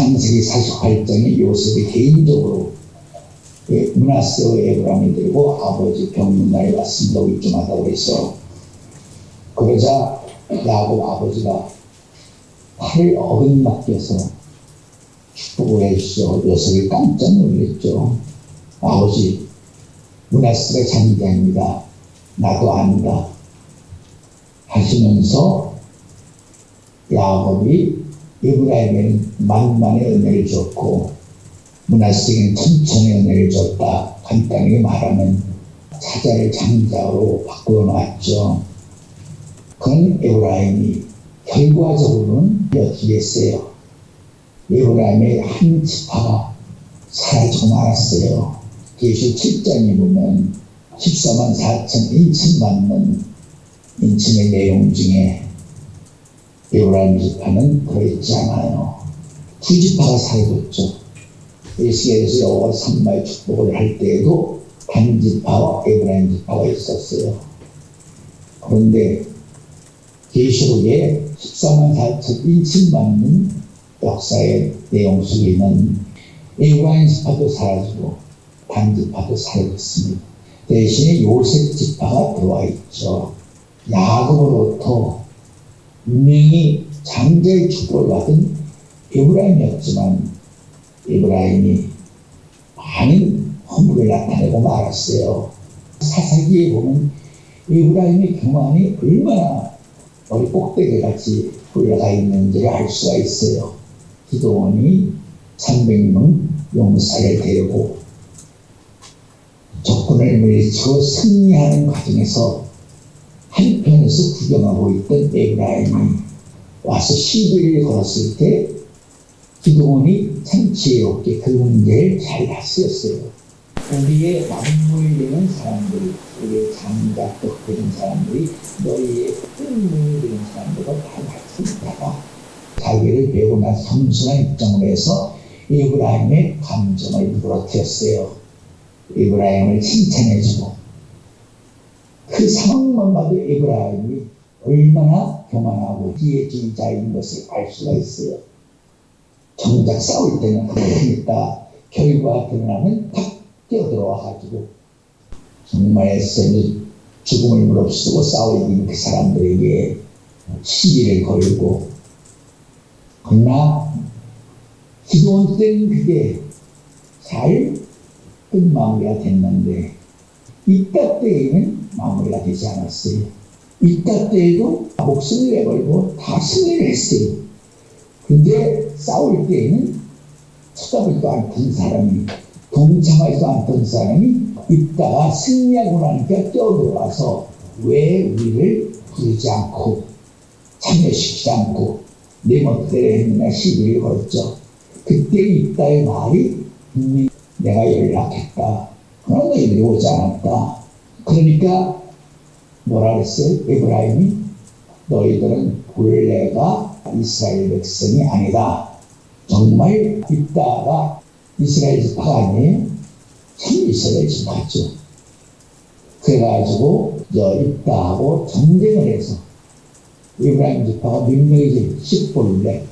창세기 48장에 요셉이 개인적으로 므낫세와 에브라임이 되고 아버지 병든 날에 왔습니다. 위중하다고 해서 그러자 야곱 아버지가 팔을 어긋맞겨서 축복을 해주셔. 요셉이 깜짝 놀랐죠. 아버지, 므낫세가 장자입니다. 나도 안다 하시면서 야곱이 에브라임에는 만만의 은혜를 줬고 므낫세에게는 천천의 은혜를 줬다. 간단하게 말하면 사자를 장자로 바꾸어놨죠. 그런 에브라임이 결과적으로는 어떻게 했어요? 에브라임의 한 지파가 사라지고 말았어요. 계시록 7장에 보면 14만 4천 인침 받는 인침의 내용 중에 에브라임 지파는 들어있지 않아요. 두 지파가 사라졌죠. 에스겔에서 여호와 산마의 축복을 할 때에도 단 지파와 에브라임 지파가 있었어요. 그런데 계시록에 14만 4천 인침 받는 역사의 내용 속에는 에브라임 지파도 사라지고 단 지파도 사라졌습니다. 대신에 요셉 지파가 들어와 있죠. 야곱으로부터 분명히 장자의 축복을 받은 에브라임이었지만 에브라임이 많은 허물을 나타내고 말았어요. 사사기에 보면 에브라임의 교만이 얼마나 머리 꼭대기같이 올라가 있는지를 알 수가 있어요. 기드온이 300명 용사를 데리고 적군을 물리치고 승리하는 과정에서 한편에서 구경하고 있던 에브라임이 와서 시비를 걸었을 때 기드온이 참 지혜롭게 그 문제를 잘 다스렸어요. 우리의 남물되는 사람들이, 우리의 장자떡 되는 사람들이 너희의 끈물이 되는 사람들과 다 같이 있다가 자기를 배우나 섬순한 입장으로 해서 에브라임의 감정을 물어뜯었어요. 에브라임을 칭찬해주고 그 상황만 봐도 에브라임이 얼마나 교만하고 기회주의자인 것을 알 수가 있어요. 정작 싸울 때는 가만히 있다 결과가 드러나면 탁 뛰어들어와가지고 정말 애써 죽음을 무릅쓰고 싸워 이긴 그 사람들에게 시비를 걸고, 그러나 기드온 때는 그게 잘 끝마무리가 됐는데 이따 때에는 마무리가 되지 않았어요. 이따 때에도 목숨을 내걸고 다 승리를 했어요. 근데 싸울 때에는 쳐다보지도 않던 사람이, 동참하지도 않던 사람이 이따가 승리하고 나니까 뛰어들어와서 왜 우리를 부르지 않고 참여시키지 않고 내 멋대로 했느냐 시비를 걸었죠. 그때 이따의 말이 분명히 내가 연락했다. 그러나 너희들이 오지 않았다. 그러니까 뭐라 그랬어요? 에브라임이 너희들은 본래가 이스라엘 백성이 아니다. 정말 이따가 이스라엘 지파가 아니에요? 참 이스라엘 지파죠. 그래가지고 이따하고 전쟁을 해서 에브라임 지파가 몇 명이지? 10본래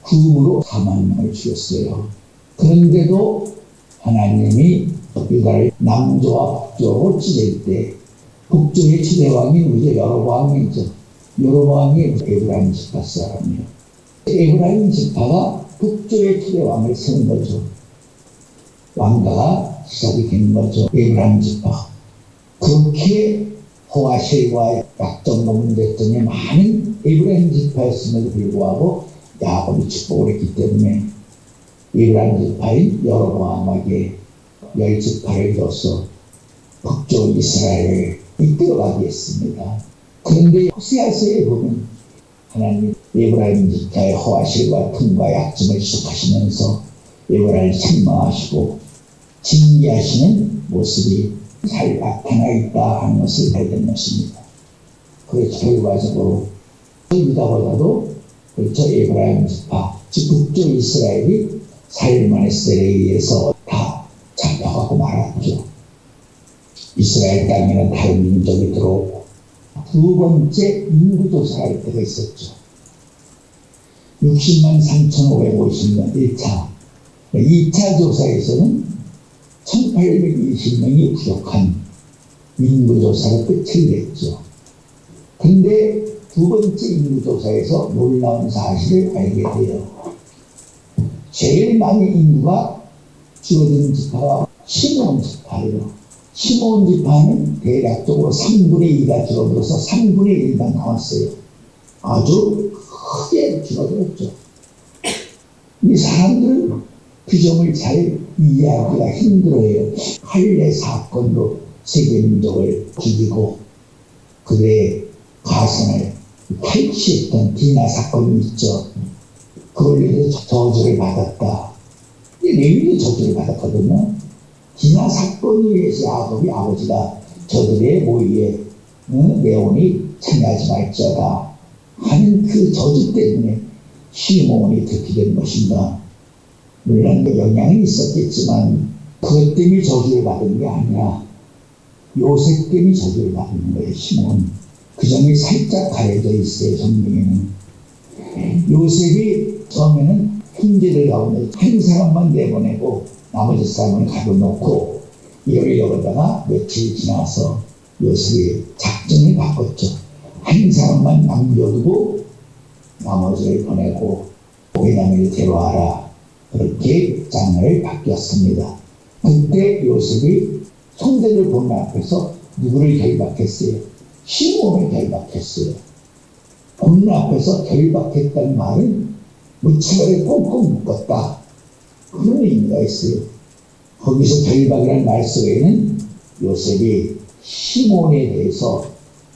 구으로 4만 명을 죽였어요. 그런데도 하나님이 유다를 남조와 북조로 찢을 때 북조의 최대왕이 우리 여로보암이죠. 여로보암이 에브라임 지파 사람이에요. 에브라임 지파가 북조의 최대왕을 세운 거죠. 왕가가 시작이 된 거죠. 에브라임 지파. 그렇게 호아실과 약점도 문제점이 많은 에브라임 지파였음에도 불구하고 야곱이 축복을 했기 때문에 에브라임 지파인 여로보암에게 10지파를 줘서 북쪽 이스라엘을 이끌어가게 했습니다. 그런데 호세아서에 보면 하나님 에브라임 지파의 호아실과 틈과 약점을 지적하시면서 에브라임을 책망하시고 징계하시는 모습이 잘 나타나 있다 하는 것을 알게 것입니다. 그래서 결과적으로 유다보다도 그렇죠. 에브라임 지파, 즉 북쪽 이스라엘이 살만의 세례에 의해서 다 잡혀가고 말았죠. 이스라엘 땅에는 다른 민족이 들어오고 두 번째 인구조사할 때가 있었죠. 60만 3,550명 1차. 2차 조사에서는 1,820명이 부족한 인구조사로 끝을 냈죠. 근데 두 번째 인구조사에서 놀라운 사실을 알게 돼요. 제일 많이 인구가 줄어든 지파가 시므온 지파예요. 시므온 지파는 대략적으로 3분의 2가 줄어들어서 3분의 1만 나왔어요. 아주 크게 줄어들었죠. 이 사람들은 그 점을 잘 이해하기가 힘들어요. 할례 사건으로 세계민족을 죽이고 그들의 가선을 탈취했던 디나 사건이 있죠. 그걸로 인해서 저주를 받았다. 레위도 저주를 받았거든요. 디나 사건을 위해서 야곱이 아버지가 저들의 모의에 내온이 참여하지 말지어다 하는 그 저주 때문에 시므온이 듣게 된 것인가. 물론 영향이 있었겠지만 그것 때문에 저주를 받은 게 아니라 요셉 때문에 저주를 받은 거예요. 시므온. 그 점이 살짝 가려져 있어요. 성경에는. 요셉이 처음에는 형제들 가운데 한 사람만 내보내고 나머지 사람을 가둬놓고 이러다가 며칠 지나서 요셉이 작전을 바꿨죠. 한 사람만 남겨두고 나머지를 보내고 베냐민을 데려와라. 그렇게 장을 바뀌었습니다. 그때 요셉이 형제들 보는 앞에서 누구를 결박했어요? 시므온을 결박했어요. 보는 앞에서 결박했다는 말은 무치마를 꽁꽁 묶었다. 그런 의미가 있어요. 거기서 결박이라는 말 속에는 요셉이 시므온에 대해서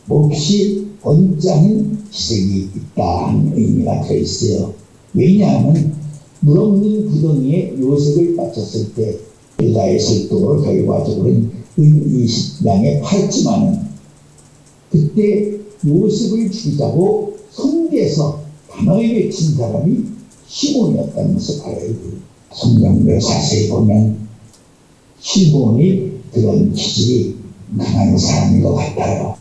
몹시 언짢은 기색이 있다는 의미가 들어있어요. 왜냐하면 물 없는 구덩이에 요셉을 빠졌을 때 유다의 설득으로 결과적으로는 은 20량에 팔았지만은 그때 요셉을 죽이자고 성계에서 단호히 외친 사람이 시므온이었다는 것을 알아야 돼요. 성경을 자세히 보면 시므온이 그런 기질이 강한 사람인 것 같아요.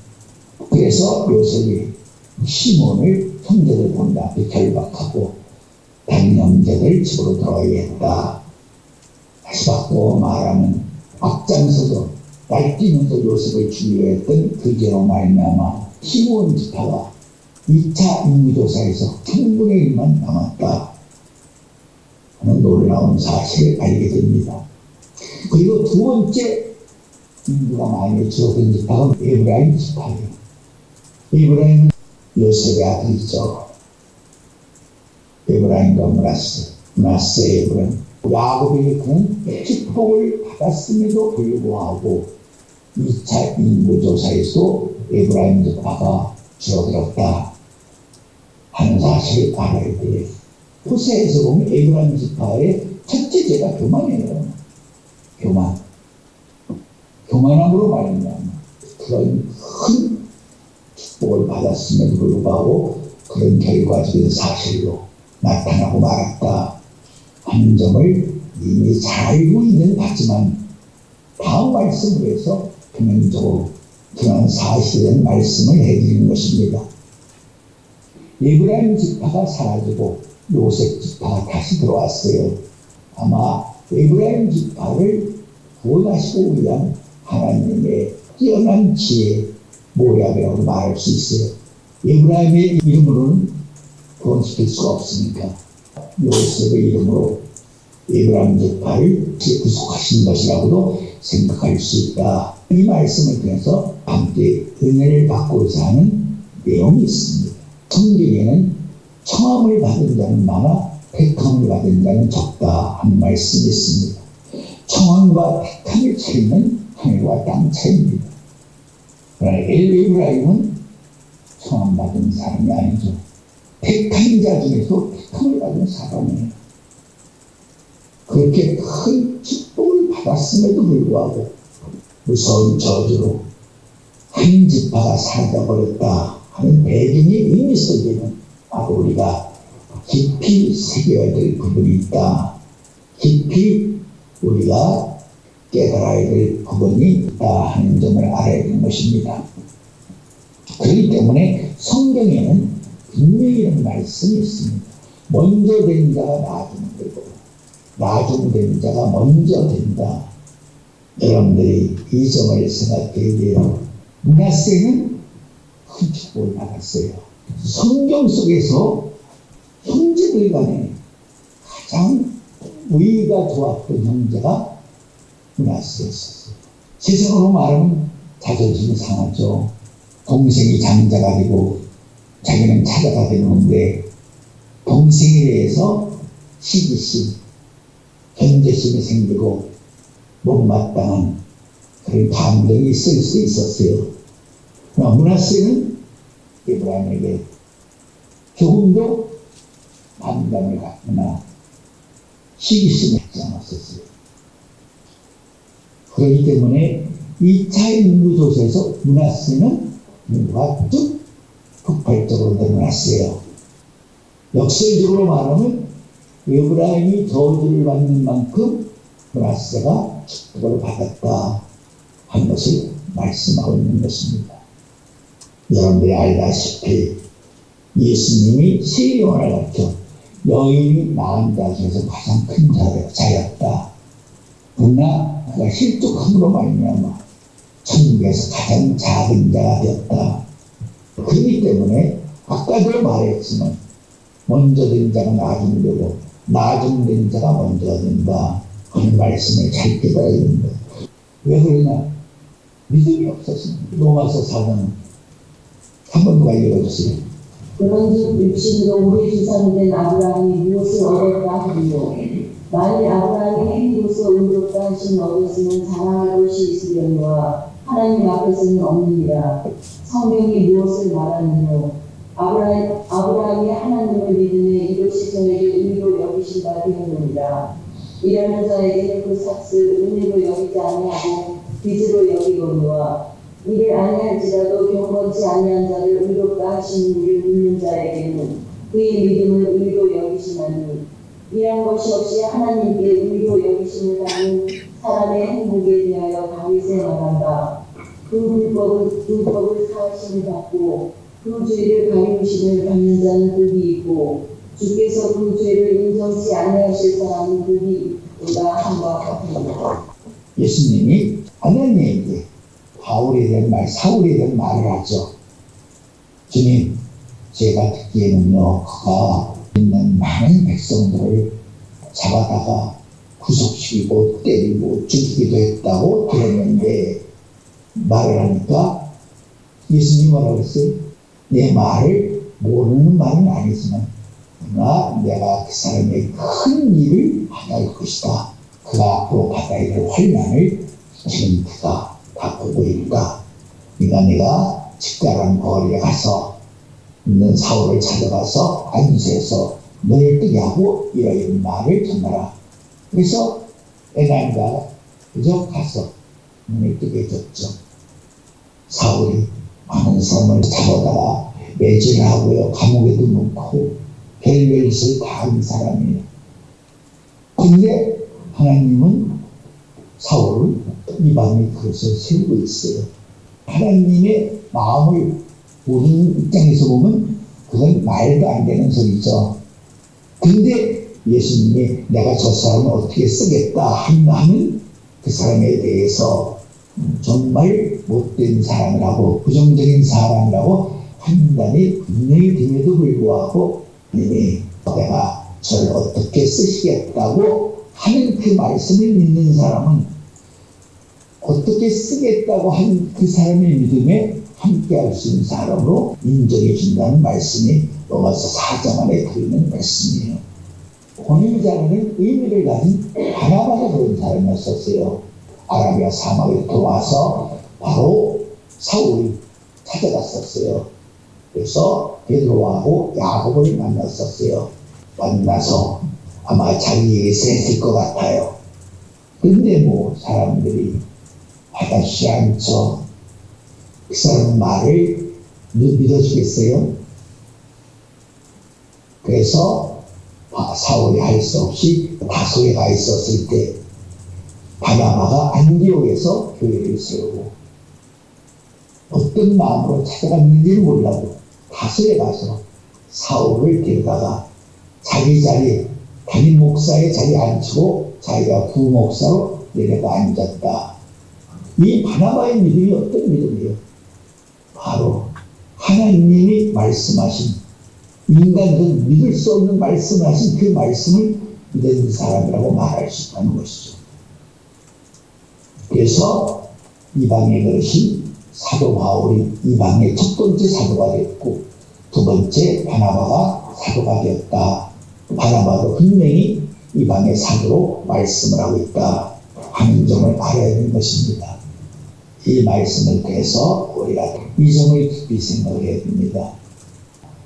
그래서 요셉이 시므온을 형제들 보는 앞에 결박하고 다른 형제들 집으로 들어야겠다. 다시 바꿔 말하면 앞장서서 날뛰면서 요셉을 죽이려 했던 그 죄로 말미암아 시므온 지파가 2차 인구조사에서 3분의 1만 남았다 하는 놀라운 사실을 알게 됩니다. 그리고 두 번째 인구가 많이 줄어든 지파가 에브라임 지파예요. 에브라임은 요셉의 아들이죠. 에브라임과 므낫세 에브라임. 야곱에게 그는 축복을 받았음에도 불구하고 2차 인구조사에서 에브라임 지파가 줄어들었다 하는 사실을 알아야 돼요. 호세아에서 보면 에브라임 지파의 첫째 죄가 교만이에요. 교만함으로 말미암아 그런 큰 축복을 받았음에도 불구하고 그런 결과적인 사실로 나타나고 말았다 하는 점을 이미 잘 알고 있는 바지만 다음 말씀을 해서 표면적으로 그런 사실은 말씀을 해드리는 것입니다. 에브라임 지파가 사라지고 요셉 지파가 다시 들어왔어요. 아마 에브라임 지파를 구원하시고 위한 하나님의 뛰어난 지혜 모략이라고 말할 수 있어요. 에브라임의 이름으로는 구원시킬 수가 없으니까 요셉의 이름으로 에브라임 지파를 구속하신 것이라고도 생각할 수 있다. 이 말씀을 통해서 함께 은혜를 받고자 하는 내용이 있습니다. 성경에는 청함을 받은 자는 많아 택함을 받은 자는 적다 하는 말씀이 있습니다. 청함과 택함의 차이는 하늘과 땅 차이입니다. 그러나 에브라임은 청함 받은 사람이 아니죠. 택한 자 중에서 택함을 받은 사람이에요. 그렇게 큰 축복을 받았음에도 불구하고 무서운 저주로 한 지파가 사라져버렸다 하는 배경의 의미 속에는 바로 우리가 깊이 새겨야 될 부분이 있다. 깊이 우리가 깨달아야 될 부분이 있다 하는 점을 알아야 되는 것입니다. 그렇기 때문에 성경에는 분명히 이런 말씀이 있습니다. 먼저 된 자가 나중 되고 나중 된 자가 먼저 된다. 여러분들이 이 점을 생각해야 돼요. 므낫세는 큰 축복을 받았어요. 성경 속에서 형제들 간에 가장 우위가 좋았던 형제가 므낫세였어요. 세상으로 말하면 자존심이 상하죠. 동생이 장자가 되고 자기는 차자가 되는데 동생에 대해서 시기심, 견제심이 생기고 못마땅한 그런 감정이 있을 수 있었어요. 그러나 므낫세는 에브라임에게 조금도 반감을 갖거나 시기심을 갖지 않았었어요. 그렇기 때문에 2차 인구조사에서 므낫세는 인구가 쭉 폭발적으로 늘어났어요. 역설적으로 말하면 에브라임이 저주를 받는 만큼 므낫세가 축복을 받았다 하는 것을 말씀하고 있는 것입니다. 여러분들이 알다시피 예수님이 세 영혼을 가르쳐 여인이 낳은 자 중에서 가장 큰 자였다. 그러나 그가 실족함으로 말미암아 천국에서 가장 작은 자가 되었다. 그렇기 때문에 아까도 말했지만 먼저 된 자가 나중 되고 나중 된 자가 먼저 된다 하는 말씀을 잘 깨달아야 됩니다. 왜 그러냐? 믿음이 없었습니다. 로마서 4장 한번 누가 읽어주세요. 그런즉 육신으로 우리 조상이 된 아브라함이 무엇을 얻었다 하리요. 만일 아브라함이 행위로서 의롭다 하심 얻었으면 자랑할 것이 있으려니와 하나님 앞에서는 없느니라. 성경이 무엇을 말하느뇨. 아브라함이 하나님을 믿음에 이것이 저에게 의로 여기신 바 되었느니라. 이라는 자에게는 그 삭슬 은혜로 여기지 아니하고 빚으로 여기거니와 이를 아니할지라도 경건치 아니한 자를 의롭다 하시는 이를 믿는 자에게는 그의 믿음을 의로 여기시나니 이런 것이 없이 하나님께 의로 여기심을 받는 사람의 행복에 대하여 다윗에 말한다. 그 불법을 사하심을 받고 그 죄를 가리우심을 받는 자는 득이 있고 주께서 그 죄를 인정치 아니하실 사람은 득이 있다 한과 같습니다. 예수님이 하나님에게 바울에 대한 말, 사울에 대한 말을 하죠. 주님, 제가 듣기에는요, 그가 있는 많은 백성들을 잡아다가 구속시키고 때리고 죽이기도 했다고 들었는데 말을 하니까 예수님이 뭐라고 했어요? 내 말을 모르는 말은 아니지만 그러나 내가 그 사람의 큰 일을 받을 것이다. 그가 앞으로 받아야 될 환난을 지금 그가 다 보고 있다. 그러니까 내가 직가란 거리에 가서 있는 사울을 찾아가서 안수해서 눈을 뜨게 하고 이런 말을 전하라. 그래서 에나니가 그저 가서 눈을 뜨게 해줬죠. 사울이 많은 사람을 잡아다가 매질하고요, 감옥에도 넣고 별별 짓을 다 한 사람이에요. 근데 하나님은 사울을 이방의 그릇을 세우고 있어요. 하나님의 마음을 모르는 입장에서 보면 그건 말도 안 되는 소리죠. 근데 예수님이 내가 저 사람을 어떻게 쓰겠다 하면 그 사람에 대해서 정말 못된 사람이라고 부정적인 사람이라고 판단이 분명히 됨에도 불구하고 이미 내가 저를 어떻게 쓰시겠다고 하는 그 말씀을 믿는 사람은 어떻게 쓰겠다고 한 그 사람의 믿음에 함께 할 수 있는 사람으로 인정해 준다는 말씀이 로마서 4장 안에 들어있는 말씀이에요. 본인자는 의미를 가진 바나바가 그런 사람이었었어요. 아라비아 사막에 들어와서 바로 사울이 찾아갔었어요. 그래서 베드로하고 야곱을 만났었어요. 만나서 아마 자기에게 셌을 것 같아요. 근데 뭐 사람들이 받아주지 않죠. 그 사람 말을 믿어주겠어요? 그래서 사울이 할 수 없이 다소에 가 있었을 때 바나바가 안디옥에서 교회를 세우고 어떤 마음으로 찾아갔는지는 몰라도 다소에 가서 사울을 데려다가 자기 자리, 담임 목사의 자리에 앉히고 자기가 부목사로 내려가 앉았다. 이 바나바의 믿음이 어떤 믿음이에요? 바로 하나님이 말씀하신, 인간은 믿을 수 없는 말씀을 하신 그 말씀을 믿는 사람이라고 말할 수 있다는 것이죠. 그래서 이방에 그러신 사도 바울이 이방의 첫 번째 사도가 됐고, 두 번째 바나바가 사도가 되었다. 바나바도 분명히 이방의 사도로 말씀을 하고 있다 하는 점을 알아야 하는 것입니다. 이 말씀을 통해서 우리가 이 점을 깊이 생각을 해야 됩니다.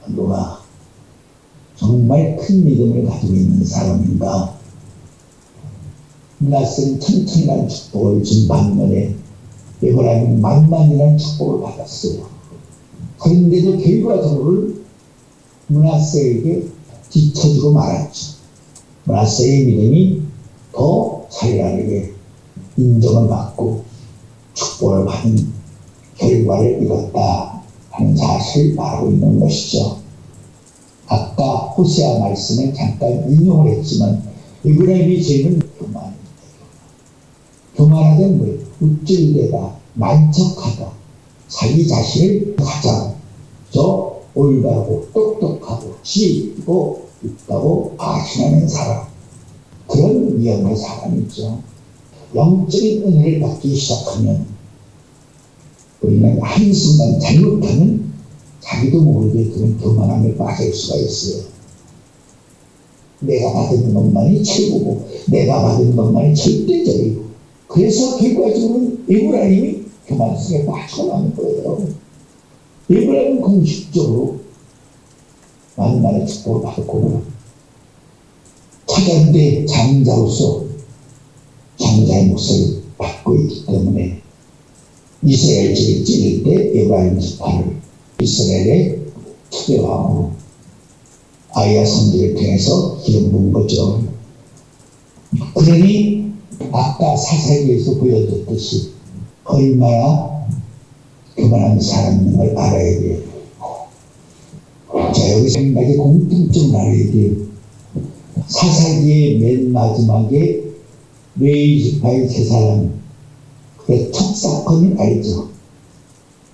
누가 정말 큰 믿음을 가지고 있는 사람인가? 므낫세는 천천이라는 축복을 준 반면에 에브라임은 만만이라는 축복을 받았어요. 그런데도 결과적으로 므낫세에게 뒤처지고 말았죠. 므낫세의 믿음이 더 자기에게 인정을 받고 축복을 받은 결과를 이뤘다 하는 사실을 말하고 있는 것이죠. 아까 호세아 말씀을 잠깐 인용을 했지만 에브라임의 죄는 교만입니다. 교만하다는 뭐예요? 우쭐대다, 만척하다, 자기 자신을 가장 올바르고 똑똑하고 지혜 있고 있다고 바신하는 사람, 그런 위험의 사람이죠. 영적인 은혜를 받기 시작하면 우리는 한순간 잘못하면 자기도 모르게 그런 교만함에 빠질 수가 있어요. 내가 받은 것만이 최고고 내가 받은 것만이 절대적이고, 그래서 결과적으로는 에브라임이 교만 속에 빠져나가는 거예요. 에브라임은 공식적으로 만만의 축복을 받고 찾아는데 장자로서 장자의 몫을 받고 있기 때문에 이스라엘 집을 찢을 때 에브라임 지파를 이스라엘의 초대왕으로 아이야 선지를 통해서 기름 부은 거죠. 그러니 아까 사사기에서 보여줬듯이 얼마나 교만한 사람인 걸 알아야 돼요. 자, 여기서 한 가지 공통점을 알아야 돼요. 사사기의 맨 마지막에 레위 지파의 세 사람, 그 첫 사건을 알죠.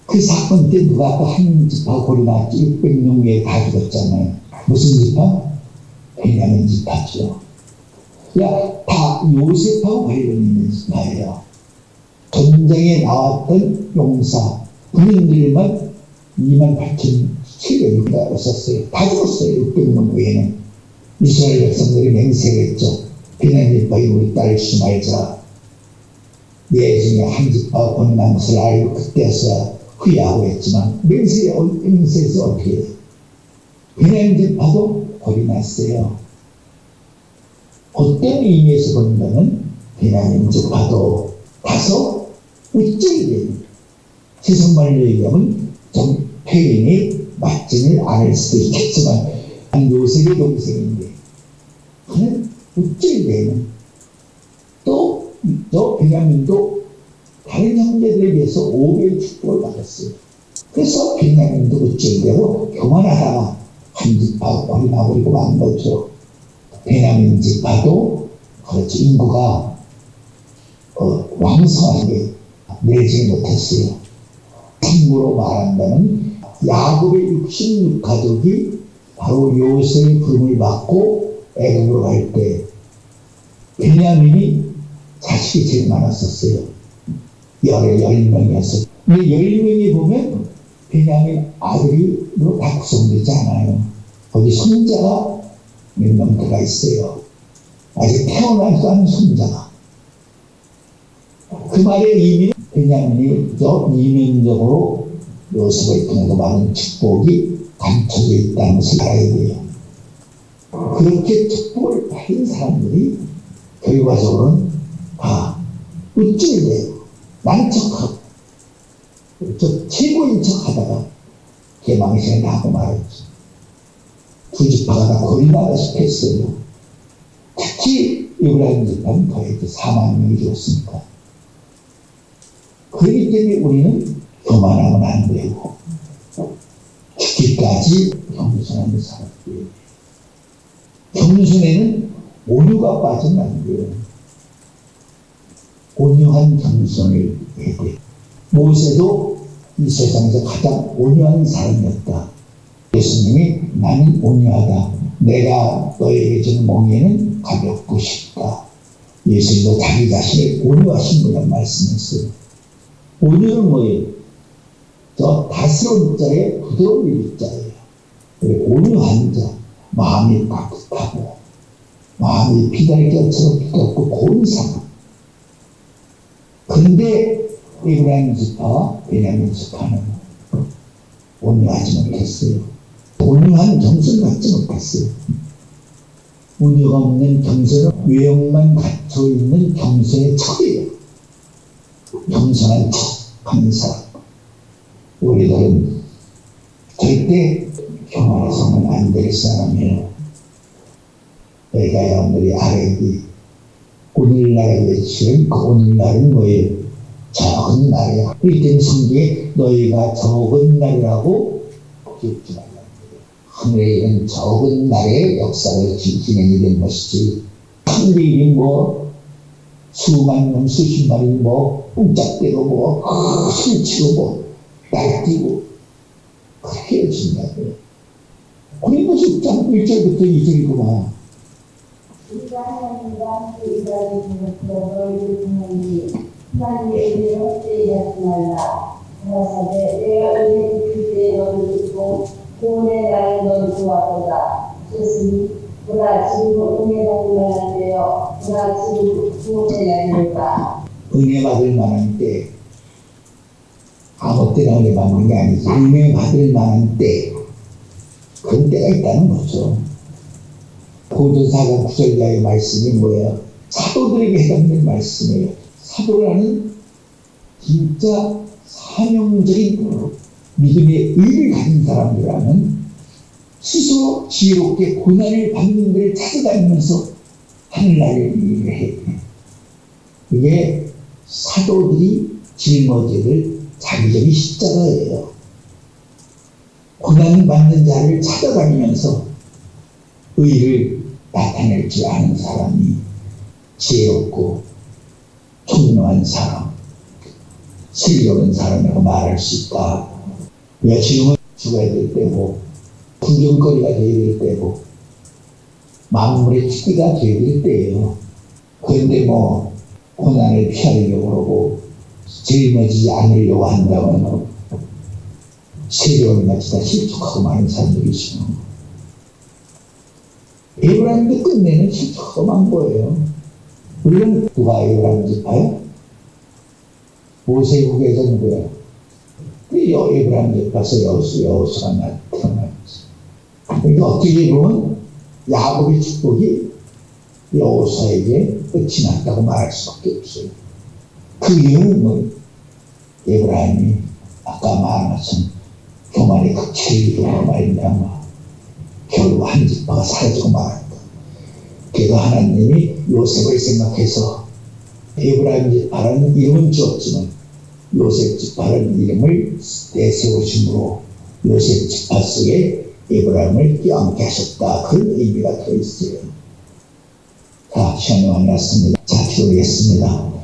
그 사건 때 누가 한 지파 고리나 600명에 다 죽었잖아요. 무슨 지파? 베냐민 지파죠. 다 요셉하고 관련 있는 지파예요. 전쟁에 나왔던 용사, 군인들만 28,700명이 없었어요. 다 죽었어요. 600명 외에는. 이스라엘 백성들이 맹세했죠. 베냐민 지파의 우리 딸을 주지 말자. 내 중에 한 지파 권난 것을 알고 그때서야 후회하고 했지만 맹세해서 어떻게 해요? 베냐민 지파도 겁이 났어요. 어떤 의미에서 본다면 베냐민 지파도 다소 우쭐대는, 세속말로 얘기하면 좀 표현이 맞지는 않을 수도 있겠지만 요셉의 동생인데 그는 우쭐대는, 또 베냐민도 다른 형제들에 비해서 5배의 축복을 받았어요. 그래서 베냐민도 우쭐대고 교만하다가 한 지파 고리나버리고 만 거죠. 베냐민 지파도 그렇죠. 인구가 왕성하게 내지 못했어요. 참고로 말한다면 야곱의 66가족이 바로 요셉의 부름을 받고 애굽으로 갈 때 베냐민이 자식이 제일 많았었어요. 10명이었어요. 근데 10명이 보면 베냐민 아들이로 다 구성되지 않아요. 거기 손자가 몇 명 들어가 있어요. 아직 태어나지도 않은 손자가. 그 말의 의미는 베냐민이 이면적으로 요셉을 통해서 받은 축복이 감춰져 있다는 것을 알아야 돼요. 그렇게 축복을 받은 사람들이 결과적으로는 우쭐대고 난척하고 최고인 척하다가 개망신을 하고 말았죠. 두 지파가 다 고리나다시피 했어요. 특히 에브라임 지파는 더해서 4만 명이 죽었으니까. 그렇기 때문에 우리는 교만하면 안 되고 죽기까지 겸손하게 살아야 돼요. 겸손에는 온유가 빠지면 안 돼요. 온유한 겸손을 해야 돼요. 모세도 이 세상에서 가장 온유한 사람이었다. 예수님이 나는 온유하다. 내가 너에게 준 멍에는 가볍고 쉽다. 예수님도 자기 자신을 온유하신 분이라고 말씀했어요. 온유는 뭐예요? 저 다스러운 자에 부드러운 자예요. 온유한 자, 마음이 따뜻하고 마음이 비달걀처럼 부드럽고 고운 사람. 그런데 에브라임 지파와 베냐민 지파는 온유하지 못했어요. 온유한 겸손을 갖지 못했어요. 온유가 없는 겸손은 외형만 갖춰있는 겸손의 척이에요. 겸손한 척하는 사람. 우리들은 절대 교만해서는 안 될 사람이에요. 너희가 여러분들이 알아야지. 오늘날의 외치는 그 오늘날은 뭐예요? 적은 날이야. 이때 성경에 너희가 적은 날이라고 기억지 말라. 하늘에 이런 적은 날의 역사를 진행이 된 것이지. 한일이 뭐 수만 명, 수십만이 뭐 웅짝대고 뭐 술치고 뭐 날뛰고 그렇게 해준다고요. 고린도서 6장 1절부터 2절이구만. 우리가 하나님과 함께 일하는 것으로 너희를 부모니 하나님의 은혜를 헛되이 하지 말라. 가라사대 내가 은혜를 그때 너를 듣고 구원의 날에 너를 구하도다. 그랬으니 보라 지금 은혜 받을 만한 때요. 보라 지금 구원의 날이로다. 은혜 받을 만한 때, 아무 때나 은혜 받는 게 아니지. 은혜 받을 만한 때, 그런 때가 있다는 거죠. 고전사가 9절자의 말씀이 뭐예요? 사도들에게 해당되는 말씀이에요. 사도라는 진짜 사명적인 믿음의 의를 가진 사람들이라면 스스로 지혜롭게 고난을 받는 데를 찾아다니면서 하늘나라를 일을 해야 돼요. 이게 사도들이 짊어질 자기적인 십자가예요. 고난 받는 자를 찾아다니면서 의를 나타낼 줄 아는 사람이 지혜롭고 총명한 사람, 슬기로운 사람이라고 말할 수 있다. 우리가 지금은 죽어야 될 때고 구경거리가 되어야 될 때고 만물의 특기가 되어야 될 때예요. 그런데 뭐 고난을 피하려고 그러고 짊어지지 않으려고 한다면 세력을 마치 다 실족하고 많은 사람들이 있어요. 에브라임도 끝내는 실족하고 만 거예요. 우리는 누가 에브라임 지파요? 모세국에서 누구야? 에브라임 지파에서 여호수아가 나타났지. 그러니까 어떻게 보면 야곱의 축복이 여호수아에게 끝이 났다고 말할 수밖에 없어요. 그 이유는 뭐 에브라임이 아까 말한 것처럼 교만의 극치를 이루고 말미암아 결국 한 지파가 사라지고 말았다. 그래서 하나님이 요셉을 생각해서 에브라임 지파라는 이름은 주었지만 요셉 지파라는 이름을 내세우심으로 요셉 지파 속에 에브라임을 껴안게 하셨다. 그런 의미가 들어있어요. 자, 시간이 많이 났습니다. 자, 기도하겠습니다.